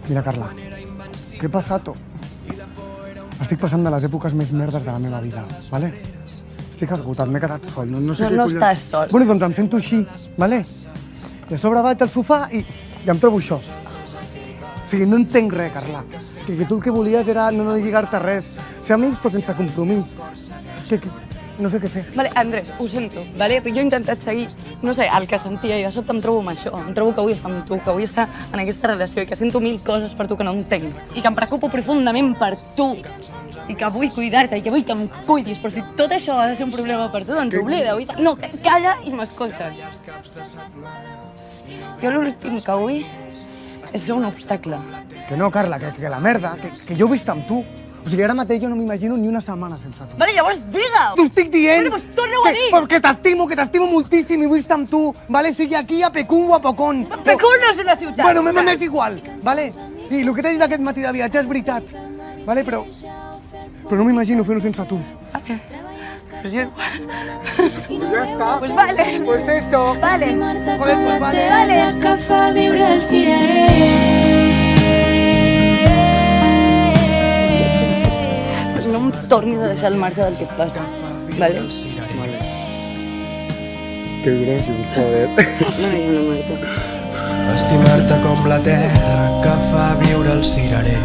Mira, Carla, què ha passat? Estic passant de les èpoques més merdes de la meva vida, vale? Estic esgotat, m'he quedat sol. No sé què collons... estàs sol. Bueno, doncs em sento així, vale? I a sobre vaig al sofà i em trobo això. O sigui, no entenc res, Carla. Que tu el que volies era no lligar-te res. Ser amics però sense compromís. No sé què fer. Vale, Andrés, ho sento, vale? Però jo he intentat seguir, no sé, el que sentia i de sobte em trobo amb això. Em trobo que vull estar amb tu, que vull estar en aquesta relació i que sento mil coses per tu que no entenc. I que em preocupo profundament per tu. I que vull cuidar-te i que vull que em cuidis. Però si tot això ha de ser un problema per tu, doncs oblida-ho. No, calla i m'escoltes. Jo l'últim que vull és ser un obstacle. Que no, Carla, que la merda, que jo vull estar amb tu. O sigui, ara mateix jo no m'imagino ni una setmana sense tu. Vale, llavors digue-ho! T'ho estic dient! Bueno, doncs torna-ho a dir! Que t'estimo moltíssim i vull estar amb tu, vale? Sigui aquí a Pecún o a Pocón. Pecún no és una ciutat! Bueno, m'és igual, vale? Sí, el que t'he dit aquest matí de viatge és veritat, vale? Però no m'imagino fer-ho sense tu. Vale. Pues yo igual. Pues ja està. Pues vale. Pues eso. Vale. Joder, pues vale. Vale. Que fa viure el cirerer. No em tornis a deixar al marge del que et passa, vale? Que gràcies, joder. No, Marta. Estimar-te com la terra que fa viure el cirerer.